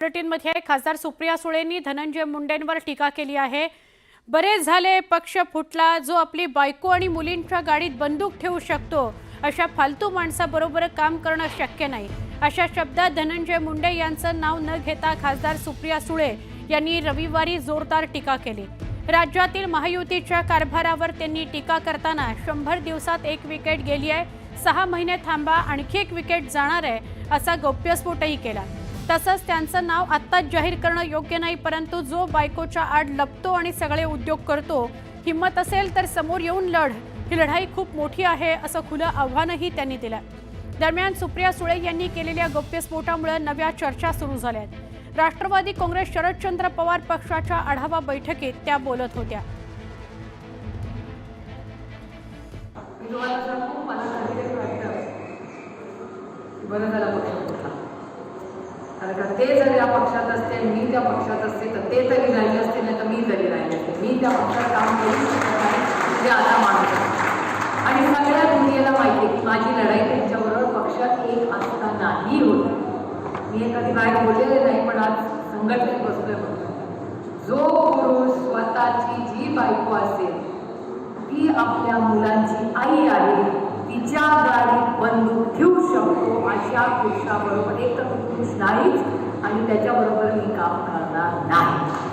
बुलेटिनमध्ये खासदार सुप्रिया सुळेंनी धनंजय मुंडेंवर टीका केली आहे। बरेच झाले पक्ष फुटला, जो आपली बायको आणि मुलींच्या गाडीत बंदूक ठेवू शकतो अशा फालतू माणसाबरोबर काम करणं शक्य नाही, अशा शब्दात धनंजय मुंडे यांचं नाव न घेता खासदार सुप्रिया सुळे यांनी रविवारी जोरदार टीका केली। राज्यातील महायुतीच्या कारभारावर त्यांनी टीका करताना 100 दिवसात 1 विकेट गेली आहे, 6 महिने थांबा आणखी 1 विकेट जाणार आहे असा गौप्यस्फोटही केला। तसंच त्यांचं नाव आत्ताच जाहीर करणं योग्य नाही, परंतु जो बायकोच्या आड लपतो आणि सगळे उद्योग करतो, हिम्मत असेल तर समोर येऊन लढ, ही लढाई खूप मोठी आहे असं खुलं आव्हानही त्यांनी दिलं। दरम्यान सुप्रिया सुळे यांनी केलेल्या गौप्यस्फोटामुळे नव्या चर्चा सुरू झाल्या आहेत। राष्ट्रवादी काँग्रेस शरदचंद्र पवार पक्षाच्या आढावा बैठकीत त्या बोलत होत्या। ते जर या पक्षात असते, मी त्या पक्षात असते तर ते तरी राहिले असते, नाही तर मी तरी राहिले असते। मी त्या पक्षात काम करू शकत नाही ते आता मानतो आणि सगळ्या दुनियेला माहिती आहे की माझी लढाई त्यांच्याबरोबर पक्षात एक असतानाही होती। मी हे कधी बाहेर बोललेले नाही, पण आज संघटनेत बसलोय म्हणतो, जो पुरुष स्वतःची जी बायको असेल ती आपल्या मुलांची आई आहे, तिच्या गाडीत बंदूक ठेवू शकतो, अशा पुरुषाबरोबर एक तर पुरुष नाहीच आणि त्याच्याबरोबर मी काम करणार नाही।